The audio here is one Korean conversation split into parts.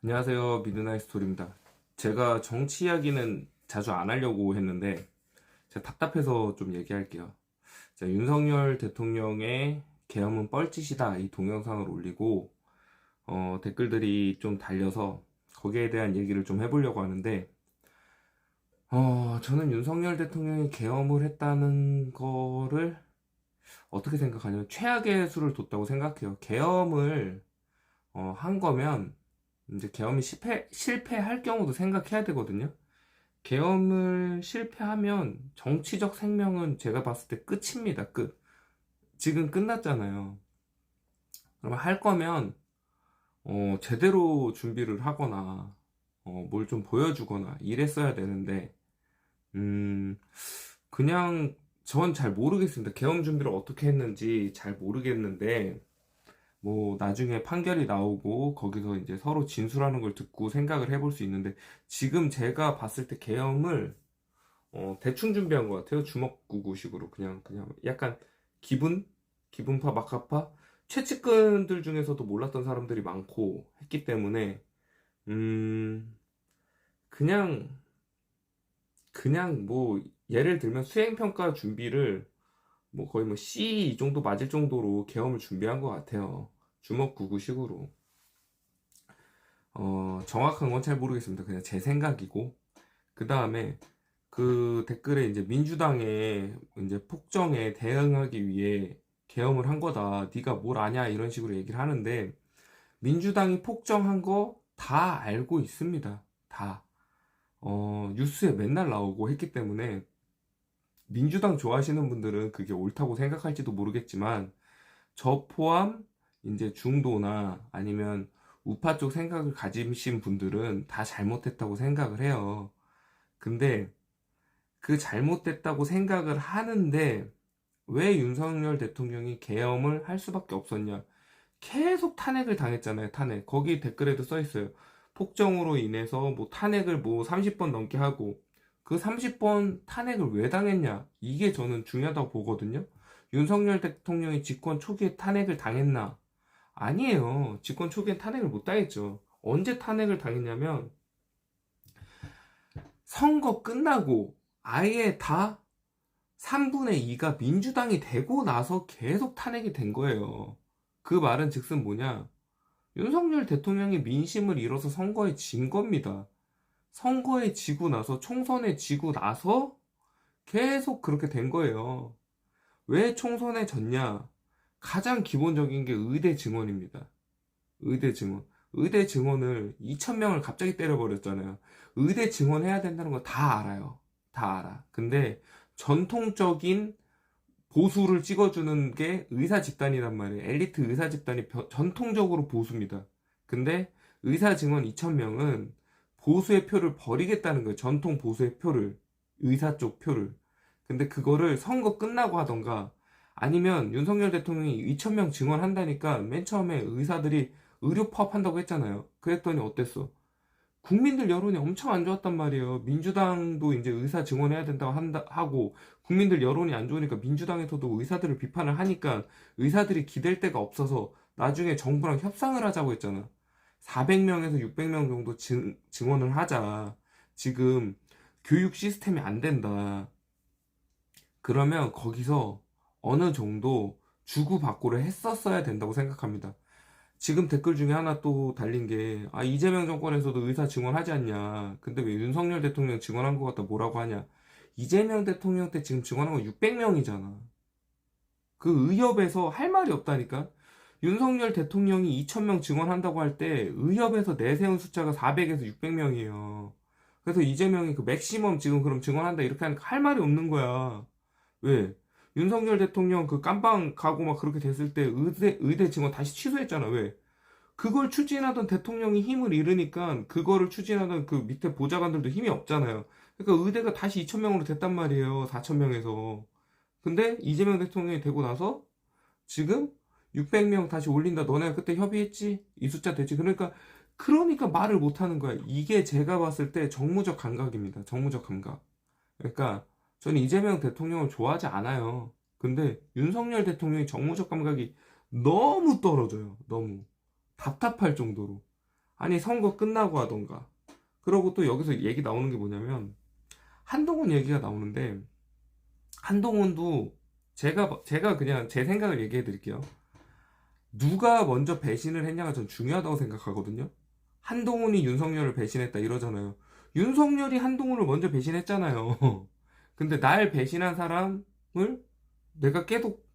안녕하세요. 미드나잇 스토리입니다. 제가 정치 이야기는 자주 안 하려고 했는데 제가 답답해서 좀 얘기할게요. 자, 윤석열 대통령의 계엄은 뻘짓이다 이 동영상을 올리고 댓글들이 좀 달려서 거기에 대한 얘기를 좀 해보려고 하는데 저는 윤석열 대통령이 계엄을 했다는 거를 어떻게 생각하냐면 최악의 수를 뒀다고 생각해요. 계엄을 한 거면 이제 계엄이 실패할 경우도 생각해야 되거든요. 계엄을 실패하면 정치적 생명은 제가 봤을 때 끝입니다. 끝. 지금 끝났잖아요. 그럼 할 거면 제대로 준비를 하거나 뭘 좀 보여주거나 이랬어야 되는데 음, 그냥 전 잘 모르겠습니다. 계엄 준비를 어떻게 했는지 잘 모르겠는데 뭐 나중에 판결이 나오고 거기서 이제 서로 진술하는 걸 듣고 생각을 해볼 수 있는데 지금 제가 봤을 때 계엄을 대충 준비한 것 같아요. 주먹구구식으로 그냥 약간 기분파 막하파 최측근들 중에서도 몰랐던 사람들이 많고 했기 때문에 음 그냥 뭐 예를 들면 수행평가 준비를 뭐 거의 뭐 C 이 정도 맞을 정도로 계엄을 준비한 것 같아요. 주먹구구식으로. 정확한 건 잘 모르겠습니다. 그냥 제 생각이고. 그 다음에 그 댓글에 이제 민주당의 이제 폭정에 대응하기 위해 계엄을 한 거다. 네가 뭘 아냐? 이런 식으로 얘기를 하는데 민주당이 폭정한 거 다 알고 있습니다. 다. 뉴스에 맨날 나오고 했기 때문에 민주당 좋아하시는 분들은 그게 옳다고 생각할지도 모르겠지만 저 포함 이제 중도나 아니면 우파 쪽 생각을 가지신 분들은 다 잘못했다고 생각을 해요. 근데 그 잘못됐다고 생각을 하는데 왜 윤석열 대통령이 계엄을 할 수밖에 없었냐? 계속 탄핵을 당했잖아요. 탄핵. 거기 댓글에도 써 있어요. 폭정으로 인해서 뭐 탄핵을 뭐 30번 넘게 하고 그 30번 탄핵을 왜 당했냐? 이게 저는 중요하다고 보거든요. 윤석열 대통령이 집권 초기에 탄핵을 당했나? 아니에요. 집권 초기엔 탄핵을 못 당했죠. 언제 탄핵을 당했냐면 선거 끝나고 아예 다 3분의 2가 민주당이 되고 나서 계속 탄핵이 된 거예요. 그 말은 즉슨 뭐냐? 윤석열 대통령이 민심을 잃어서 선거에 진 겁니다. 선거에 지고 나서, 총선에 지고 나서 계속 그렇게 된 거예요. 왜 총선에 졌냐? 가장 기본적인 게 의대 증원입니다. 의대 증원. 의대 증원을 2,000명을 갑자기 때려버렸잖아요. 의대 증원해야 된다는 거 다 알아요. 다 알아. 근데 전통적인 보수를 찍어주는 게 의사 집단이란 말이에요. 엘리트 의사 집단이 전통적으로 보수입니다. 근데 의사 증원 2,000명은 보수의 표를 버리겠다는 거예요. 전통 보수의 표를. 의사 쪽 표를. 근데 그거를 선거 끝나고 하던가 아니면 윤석열 대통령이 2,000명 증원한다니까 맨 처음에 의사들이 의료 파업한다고 했잖아요. 그랬더니 어땠어? 국민들 여론이 엄청 안 좋았단 말이에요. 민주당도 이제 의사 증원해야 된다고 하고, 국민들 여론이 안 좋으니까 민주당에서도 의사들을 비판을 하니까 의사들이 기댈 데가 없어서 나중에 정부랑 협상을 하자고 했잖아. 400명에서 600명 정도 증원을 하자. 지금 교육 시스템이 안 된다. 그러면 거기서 어느 정도 주고받고를 했었어야 된다고 생각합니다. 지금 댓글 중에 하나 또 달린 게, 이재명 정권에서도 의사 증원하지 않냐. 근데 왜 윤석열 대통령 증원한 것 같다 뭐라고 하냐. 이재명 대통령 때 지금 증원한 거 600명이잖아. 그 의협에서 할 말이 없다니까? 윤석열 대통령이 2,000명 증원한다고 할 때 의협에서 내세운 숫자가 400에서 600명이에요. 그래서 이재명이 그 맥시멈 지금 그럼 증원한다 이렇게 하니까 할 말이 없는 거야. 왜? 윤석열 대통령 그 깜빵 가고 막 그렇게 됐을 때 의대 증원 다시 취소했잖아. 왜? 그걸 추진하던 대통령이 힘을 잃으니까 그거를 추진하던 그 밑에 보좌관들도 힘이 없잖아요. 그러니까 의대가 다시 2,000명으로 됐단 말이에요. 4,000명에서. 근데 이재명 대통령이 되고 나서 지금 600명 다시 올린다. 너네가 그때 협의했지? 이 숫자 되지? 그러니까 말을 못 하는 거야. 이게 제가 봤을 때 정무적 감각입니다. 정무적 감각. 그러니까 저는 이재명 대통령을 좋아하지 않아요. 근데 윤석열 대통령이 정무적 감각이 너무 떨어져요. 너무. 답답할 정도로. 아니 선거 끝나고 하던가. 그러고 또 여기서 얘기 나오는 게 뭐냐면 한동훈 얘기가 나오는데, 한동훈도 제가 그냥 제 생각을 얘기해 드릴게요. 누가 먼저 배신을 했냐가 전 중요하다고 생각하거든요. 한동훈이 윤석열을 배신했다 이러잖아요. 윤석열이 한동훈을 먼저 배신했잖아요. 근데 날 배신한 사람을 내가 계속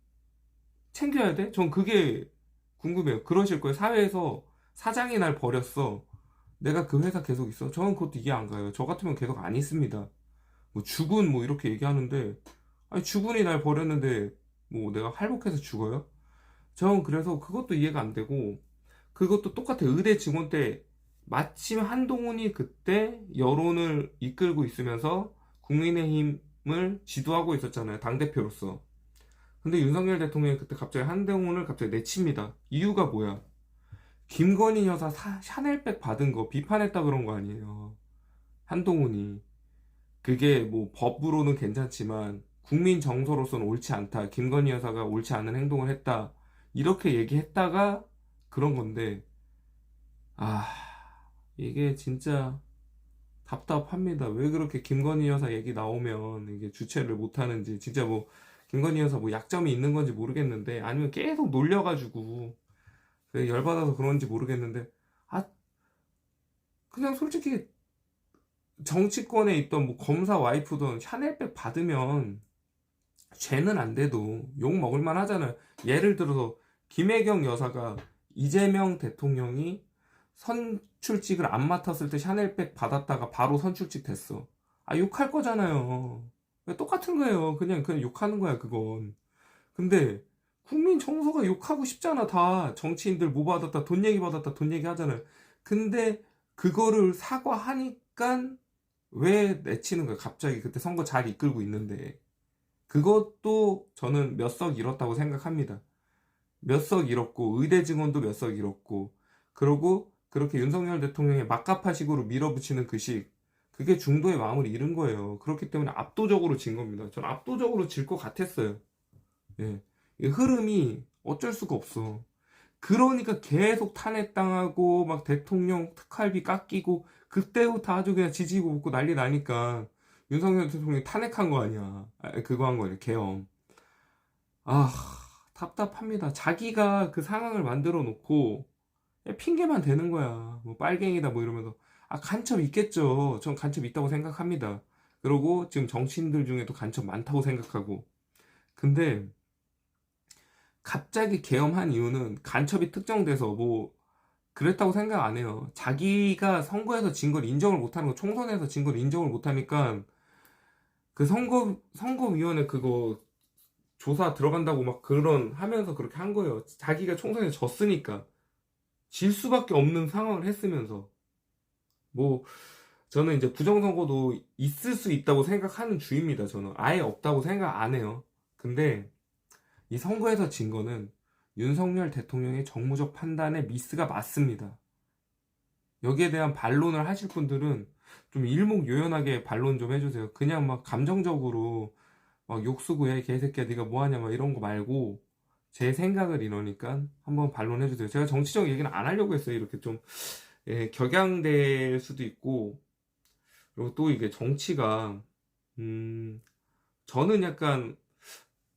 챙겨야 돼? 전 그게 궁금해요. 그러실 거예요. 사회에서 사장이 날 버렸어. 내가 그 회사 계속 있어. 저는 그것도 이해 안 가요. 저 같으면 계속 안 있습니다. 뭐 죽은 뭐 이렇게 얘기하는데, 아니 죽은이 날 버렸는데 뭐 내가 할복해서 죽어요? 저는 그래서 그것도 이해가 안 되고, 그것도 똑같아. 의대 증원 때 마침 한동훈이 그때 여론을 이끌고 있으면서 국민의힘을 지도하고 있었잖아요. 당대표로서. 근데 윤석열 대통령이 그때 갑자기 한동훈을 갑자기 내칩니다. 이유가 뭐야? 김건희 여사 샤넬백 받은 거 비판했다 그런 거 아니에요. 한동훈이. 그게 뭐 법으로는 괜찮지만 국민 정서로서는 옳지 않다. 김건희 여사가 옳지 않은 행동을 했다. 이렇게 얘기했다가 그런 건데, 아, 이게 진짜 답답합니다. 왜 그렇게 김건희 여사 얘기 나오면 이게 주체를 못 하는지, 진짜 뭐 김건희 여사 뭐 약점이 있는 건지 모르겠는데, 아니면 계속 놀려가지고 열받아서 그런지 모르겠는데, 아, 그냥 솔직히 정치권에 있던 뭐 검사 와이프든 샤넬백 받으면 죄는 안 돼도 욕 먹을 만 하잖아요. 예를 들어서 김혜경 여사가 이재명 대통령이 선출직을 안 맡았을 때 샤넬백 받았다가 바로 선출직 됐어. 아, 욕할 거잖아요. 똑같은 거예요. 그냥 욕하는 거야, 그건. 근데 국민 정서가 욕하고 싶잖아, 다. 정치인들 뭐 받았다, 돈 얘기 받았다, 돈 얘기 하잖아요. 근데 그거를 사과하니까 왜 내치는 거야, 갑자기. 그때 선거 잘 이끌고 있는데. 그것도 저는 몇 석 잃었다고 생각합니다. 몇 석 잃었고, 의대 증원도 몇 석 잃었고, 그러고 그렇게 윤석열 대통령의 막가파식으로 밀어붙이는 그 식, 그게 중도의 마음을 잃은 거예요. 그렇기 때문에 압도적으로 진 겁니다. 전 압도적으로 질 것 같았어요. 예. 이 흐름이 어쩔 수가 없어. 그러니까 계속 탄핵당하고 막 대통령 특활비 깎이고 그때부터 아주 그냥 지지고 볶고 난리 나니까 윤석열 대통령이 탄핵한 거 아니야. 그거 한 거예요. 계엄. 아, 답답합니다. 자기가 그 상황을 만들어 놓고 핑계만 대는 거야. 뭐 빨갱이다 뭐 이러면서. 아, 간첩 있겠죠. 전 간첩 있다고 생각합니다. 그리고 지금 정치인들 중에도 간첩 많다고 생각하고. 근데 갑자기 계엄한 이유는 간첩이 특정돼서 뭐 그랬다고 생각 안 해요. 자기가 선거에서 진 걸 인정을 못하는 거, 총선에서 진 걸 인정을 못하니까 그 선거위원회 그거 조사 들어간다고 막 그런 하면서 그렇게 한 거예요. 자기가 총선에 졌으니까. 질 수밖에 없는 상황을 했으면서. 뭐, 저는 이제 부정선거도 있을 수 있다고 생각하는 주의입니다. 저는 아예 없다고 생각 안 해요. 근데 이 선거에서 진 거는 윤석열 대통령의 정무적 판단의 미스가 맞습니다. 여기에 대한 반론을 하실 분들은 좀 일목요연하게 반론 좀 해주세요. 그냥 막 감정적으로 막 욕쓰고 야, 이 개새끼야, 네가 뭐하냐, 막 이런 거 말고 제 생각을 이러니까 한번 반론해주세요. 제가 정치적 얘기는 안 하려고 했어요. 이렇게 좀 격양될 수도 있고, 그리고 또 이게 정치가 저는 약간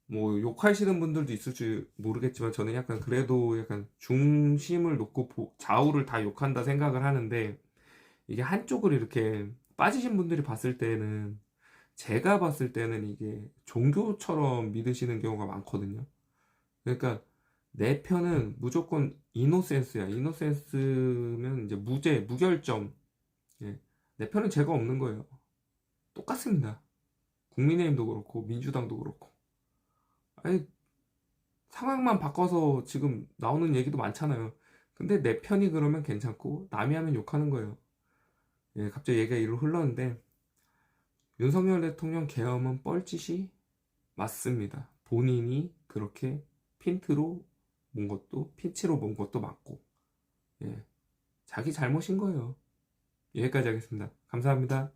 뭐 욕하시는 분들도 있을지 모르겠지만 저는 약간 그래도 약간 중심을 놓고 좌우를 다 욕한다 생각을 하는데, 이게 한쪽을 이렇게 빠지신 분들이 봤을 때는, 제가 봤을 때는 이게 종교처럼 믿으시는 경우가 많거든요. 그러니까 내 편은 무조건 이노센스야. 이노센스면 이제 무죄, 무결점. 예. 내 편은 죄가 없는 거예요. 똑같습니다. 국민의힘도 그렇고 민주당도 그렇고. 아니, 상황만 바꿔서 지금 나오는 얘기도 많잖아요. 근데 내 편이 그러면 괜찮고 남이 하면 욕하는 거예요. 예, 갑자기 얘기가 이리로 흘렀는데, 윤석열 대통령 계엄은 뻘짓이 맞습니다. 본인이 그렇게 핀트로 본 것도, 핀치로 본 것도 맞고, 예, 자기 잘못인 거예요. 여기까지 하겠습니다. 감사합니다.